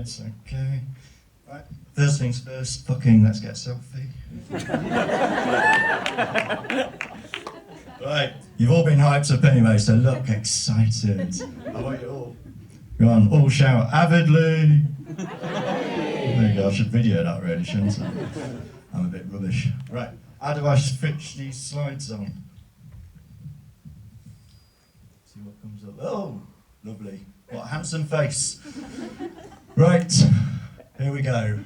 slides, okay. Right, first things first, fucking let's get selfie. Right, you've all been hyped up anyway, so look excited. I want you all. Go on, all shout, Avidly! There you go, I should video that really, shouldn't I? I'm a bit rubbish. Right, how do I switch these slides on? See what comes up. Oh, lovely. What a handsome face. Right, here we go.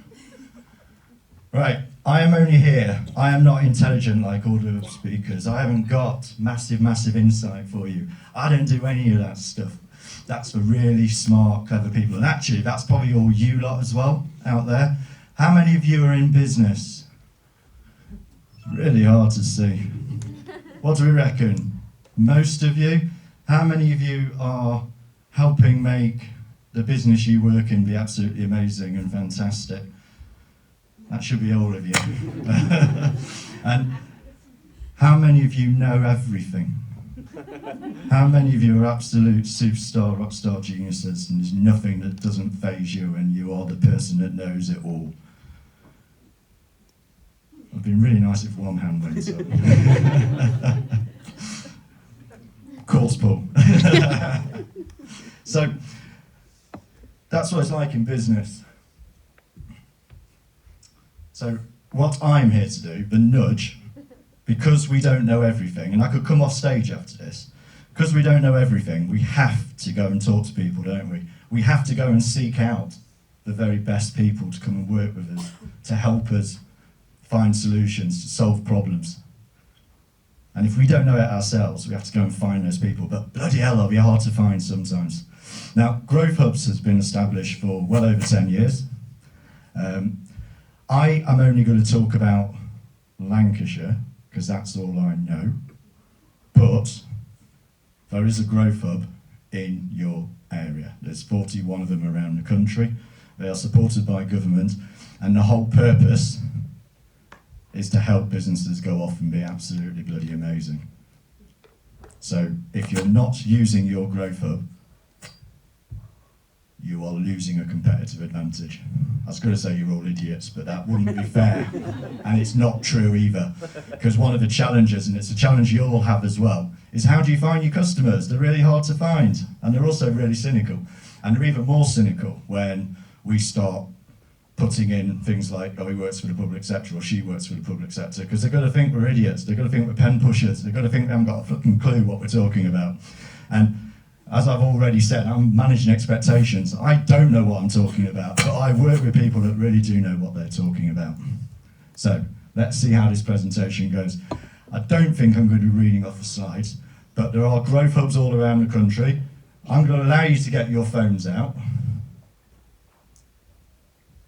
Right, I am only here. I am not intelligent like all the speakers. I haven't got massive insight for you. I don't do any of that stuff. That's for really smart, clever people. And actually, that's probably all you lot as well, out there. How many of you are in business? It's really hard to see. What do we reckon? Most of you? How many of you are helping make the business you work in be absolutely amazing and fantastic? That should be all of you. And how many of you know everything? How many of you are absolute superstar, rockstar geniuses and there's nothing that doesn't faze you and you are the person that knows it all? It'd been really nice if one hand went up. Course pull. So, that's what it's like in business. So what I'm here to do, the nudge, because we don't know everything, and I could come off stage after this, because we don't know everything, we have to go and talk to people, don't we? We have to go and seek out the very best people to come and work with us, to help us find solutions, to solve problems. And if we don't know it ourselves, we have to go and find those people, but bloody hell, they'll be hard to find sometimes. Now, Growth Hubs has been established for well over 10 years. I am only going to talk about Lancashire, because that's all I know, but there is a Growth Hub in your area. There's 41 of them around the country. They are supported by government, and the whole purpose is to help businesses go off and be absolutely bloody amazing. So if you're not using your Growth Hub, you are losing a competitive advantage. I was going to say you're all idiots, but that wouldn't be fair. And it's not true either. Because one of the challenges, and it's a challenge you all have as well, is how do you find your customers? They're really hard to find. And they're also really cynical. And they're even more cynical when we start putting in things like, oh, he works for the public sector, or she works for the public sector, because they're going to think we're idiots. They're going to think we're pen pushers. They're going to think we haven't got a fucking clue what we're talking about. And as I've already said, I'm managing expectations. I don't know what I'm talking about, but I work with people that really do know what they're talking about. So let's see how this presentation goes. I don't think I'm going to be reading off the slides, but there are Growth Hubs all around the country. I'm going to allow you to get your phones out,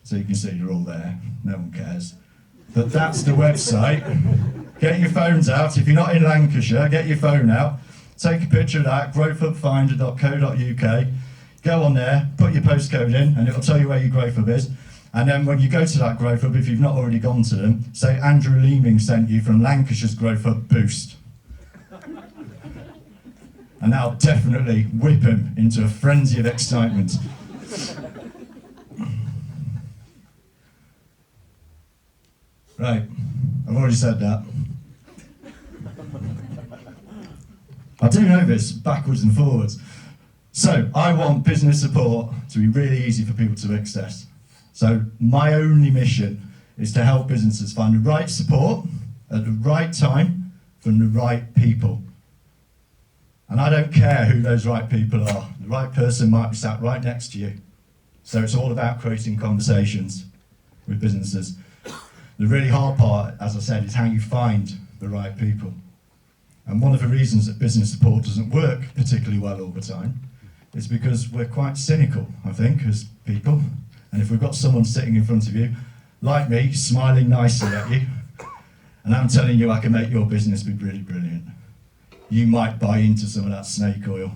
so you can see they're all there. No one cares. But that's the website. Get your phones out. If you're not in Lancashire, get your phone out. Take a picture of that, growthhubfinder.co.uk, go on there, put your postcode in, and it'll tell you where your Growth Hub is. And then when you go to that Growth Hub, if you've not already gone to them, say Andrew Leeming sent you from Lancashire's Growth Hub Boost. And that'll definitely whip him into a frenzy of excitement. Right, I've already said that. I do know this backwards and forwards. So I want business support to be really easy for people to access. So my only mission is to help businesses find the right support at the right time from the right people. And I don't care who those right people are. The right person might be sat right next to you. So it's all about creating conversations with businesses. The really hard part, as I said, is how you find the right people. And one of the reasons that business support doesn't work particularly well all the time is because we're quite cynical, I think, as people. And if we've got someone sitting in front of you, like me, smiling nicely at you, and I'm telling you I can make your business be really brilliant, you might buy into some of that snake oil.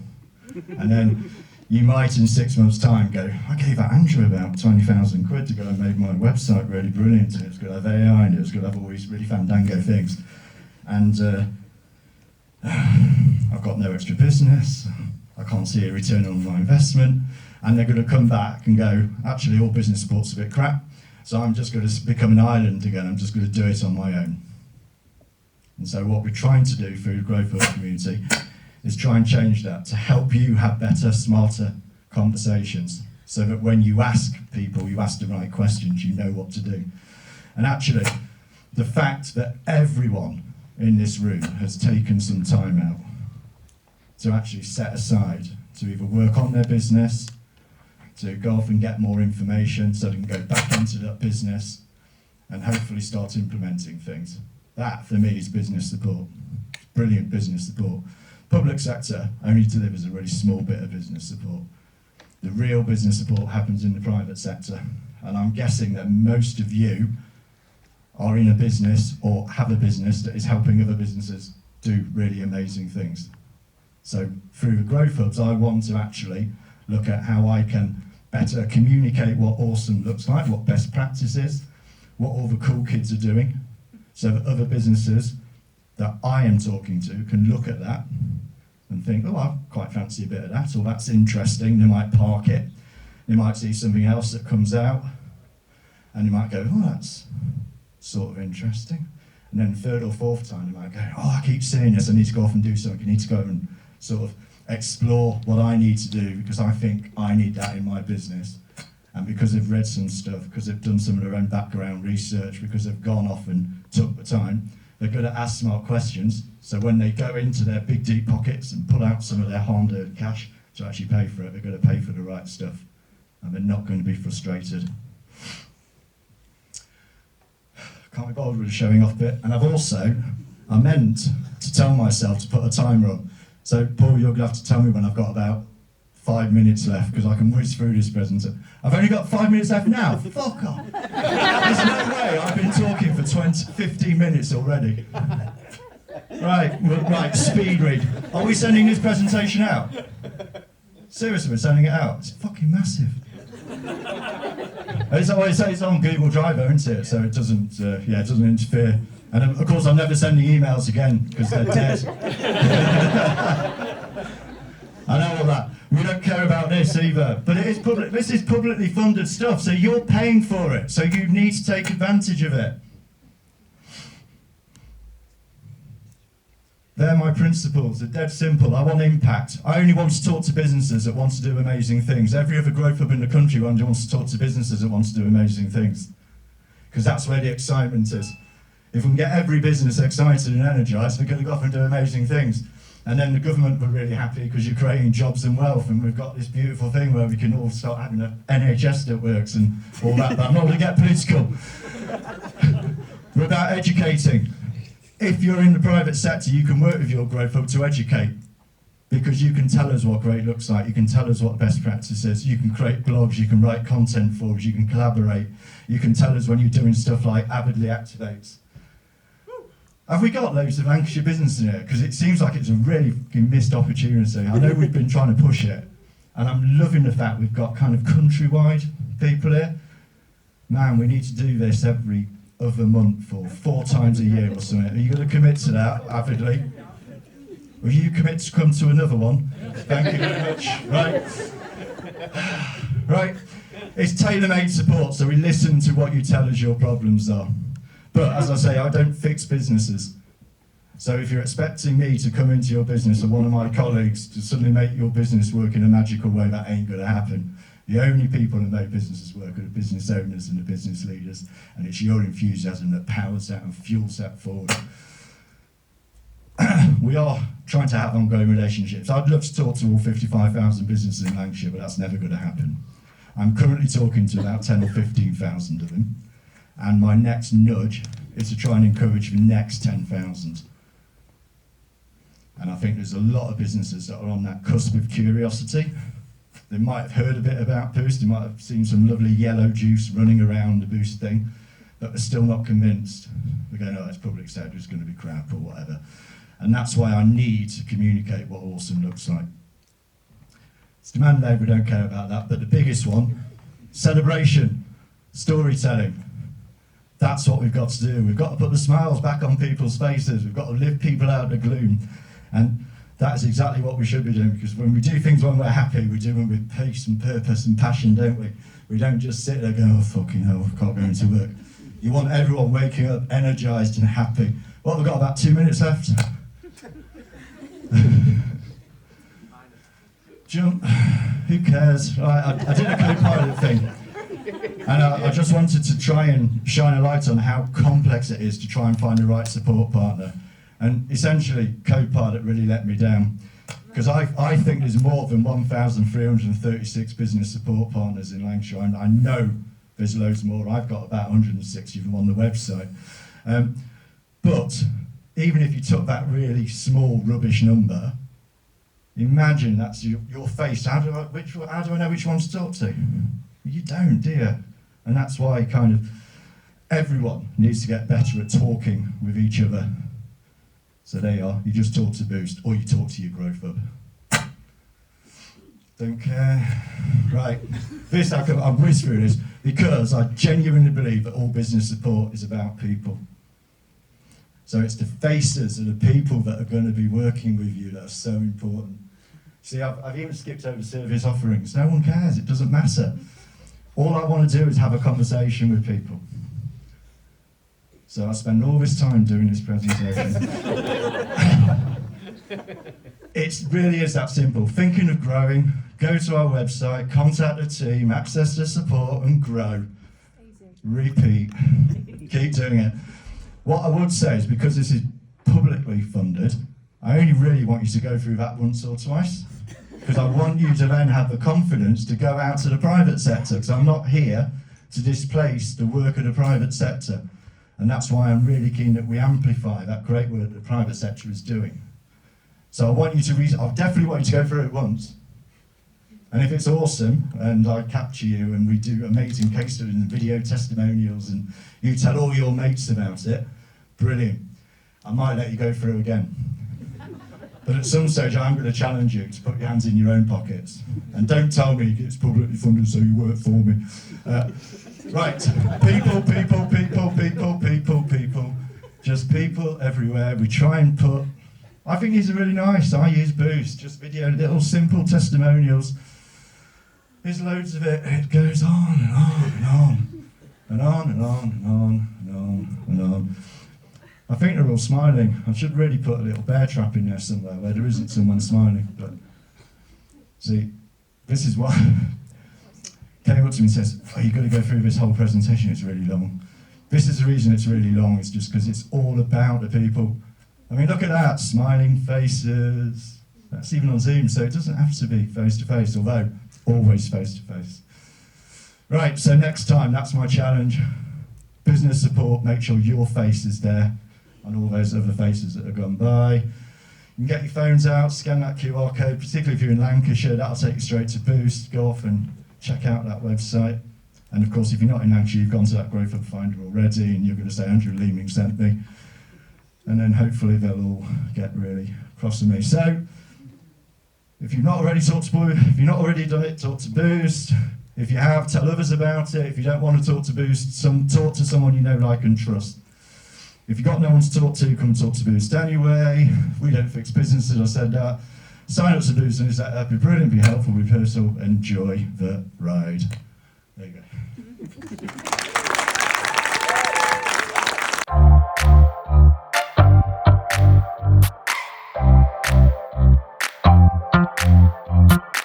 And then you might in 6 months' time go, I gave that Andrew about 20,000 quid to go and make my website really brilliant, and it was going to have AI, and it was going to have all these really fandango things. And I've got no extra business, I can't see a return on my investment, and they're going to come back and go, actually all business support's a bit crap, so I'm just going to become an island again, I'm just going to do it on my own. And so what we're trying to do through the Growth Hub community is try and change that to help you have better, smarter conversations, so that when you ask people, you ask the right questions, you know what to do. And actually, the fact that everyone in this room has taken some time out to actually set aside to either work on their business, to go off and get more information so they can go back into that business and hopefully start implementing things. That, for me, is business support. Brilliant business support. Public sector only delivers a really small bit of business support. The real business support happens in the private sector. And I'm guessing that most of you are in a business or have a business that is helping other businesses do really amazing things. So through the Growth Hubs, I want to actually look at how I can better communicate what awesome looks like, what best practice is, what all the cool kids are doing, so that other businesses that I am talking to can look at that and think, oh, I quite fancy a bit of that, or that's interesting. They might park it. They might see something else that comes out, and they might go, oh, that's sort of interesting. And then third or fourth time, they might go, oh, I keep seeing this, I need to go off and do something. I need to go and sort of explore what I need to do because I think I need that in my business. And because they've read some stuff, because they've done some of their own background research, because they've gone off and took the time, they're going to ask smart questions. So when they go into their big deep pockets and pull out some of their hard-earned cash to actually pay for it, they're going to pay for the right stuff. And they're not going to be frustrated. Can't be bothered with the showing off bit. And I meant to tell myself to put a timer on. So Paul, you're going to have to tell me when I've got about 5 minutes left, because I can whiz through this presentation. I've only got 5 minutes left now. Fuck off. There's no way. I've been talking for 15 minutes already. Right, speed read. Are we sending this presentation out? Seriously, we're sending it out. It's fucking massive. It's on Google Drive, isn't it? So it doesn't interfere. And of course, I'm never sending emails again because they're dead. I know all that. We don't care about this either. But it is public. This is publicly funded stuff, so you're paying for it. So you need to take advantage of it. They're my principles. They're dead simple. I want impact. I only want to talk to businesses that want to do amazing things. Every other Growth Hub in the country wants to talk to businesses that want to do amazing things. Because that's where the excitement is. If we can get every business excited and energised, we're going to go off and do amazing things. And then the government will be really happy because you're creating jobs and wealth, and we've got this beautiful thing where we can all start having an NHS that works and all that, but I'm not going to get political. We're about educating. If you're in the private sector, you can work with your Growth Hub to educate, because you can tell us what great looks like, you can tell us what best practice is, you can create blogs, you can write content for us, you can collaborate, you can tell us when you're doing stuff like Avidly activates. Have we got loads of Lancashire business in here? Because it seems like it's a really missed opportunity. I know we've been trying to push it, and I'm loving the fact we've got kind of countrywide people here. Man, we need to do this every other month or 4 times a year or something. Are you going to commit to that, Avidly? Will you commit to come to another one? Thank you very much. Right. It's tailor-made support, so we listen to what you tell us your problems are. But as I say, I don't fix businesses. So if you're expecting me to come into your business or one of my colleagues to suddenly make your business work in a magical way, that ain't going to happen. The only people that make businesses work are the business owners and the business leaders, and it's your enthusiasm that powers that and fuels that forward. We are trying to have ongoing relationships. I'd love to talk to all 55,000 businesses in Lancashire, but that's never going to happen. I'm currently talking to about 10 or 15,000 of them. And my next nudge is to try and encourage the next 10,000. And I think there's a lot of businesses that are on that cusp of curiosity. They might have heard a bit about Boost, they might have seen some lovely yellow juice running around the Boost thing, but they're still not convinced. They're going, oh, it's public sector, it's going to be crap or whatever. And that's why I need to communicate what awesome looks like. It's demand labour, we don't care about that, but the biggest one, celebration, storytelling. That's what we've got to do. We've got to put the smiles back on people's faces. We've got to lift people out of the gloom. And that is exactly what we should be doing, because when we do things when we're happy, we do them with peace and purpose and passion, don't we? We don't just sit there going, oh fucking hell, I can't go into work. You want everyone waking up energized and happy. Well, we've got about 2 minutes left. Jump, who cares? Right, I did a co-pilot thing. And I just wanted to try and shine a light on how complex it is to try and find the right support partner. And essentially, Copilot really let me down. Because I think there's more than 1,336 business support partners in Lancashire, and I know there's loads more. I've got about 160 of them on the website. But even if you took that really small, rubbish number, imagine that's your face. How do I know which one to talk to? You don't, do you? And that's why kind of everyone needs to get better at talking with each other. So there you are. You just talk to Boost, or you talk to your growth hub. Don't care. Right. This I'm whispering this because I genuinely believe that all business support is about people. So it's the faces and the people that are going to be working with you that are so important. See, I've even skipped over service offerings. No one cares. It doesn't matter. All I want to do is have a conversation with people. So I spend all this time doing this presentation. It really is that simple. Thinking of growing, go to our website, contact the team, access the support, and grow. Repeat. Keep doing it. What I would say is, because this is publicly funded, I only really want you to go through that once or twice, because I want you to then have the confidence to go out to the private sector, because I'm not here to displace the work of the private sector. And that's why I'm really keen that we amplify that great work that the private sector is doing. So I want you to I definitely want you to go through it once. And if it's awesome, and I capture you, and we do amazing case studies and video testimonials, and you tell all your mates about it, brilliant. I might let you go through again. But at some stage, I'm going to challenge you to put your hands in your own pockets. And don't tell me it's publicly funded, so you work for me. Right, people. Just people everywhere. We try and put, I think these are really nice. I use Boost, just video, little simple testimonials. There's loads of it. It goes on and on and on. And on and on and on and on and on. I think they're all smiling. I should really put a little bear trap in there somewhere where there isn't someone smiling. But see, this is what came up to me and says, oh, you've got to go through this whole presentation, it's really long. This is the reason it's really long, it's just because it's all about the people. I mean, look at that, smiling faces. That's even on Zoom, so it doesn't have to be face-to-face, although always face-to-face. Right, so next time, that's my challenge. Business support, make sure your face is there and all those other faces that have gone by. You can get your phones out, scan that QR code, particularly if you're in Lancashire, that'll take you straight to Boost. Go off and check out that website. And of course, if you're not in Lancashire, you've gone to that Growth Hub Finder already, and you're going to say, Andrew Leeming sent me. And then hopefully they'll all get really cross with me. So, if you've not already talked to Boost, if you've not already done it, talk to Boost. If you have, tell others about it. If you don't want to talk to Boost, talk to someone you know, like, and trust. If you've got no one to talk to, come talk to Boost anyway. We don't fix businesses, I said that. Sign up to Boost and that'd be brilliant, be helpful, be personal. Enjoy the ride. There you go.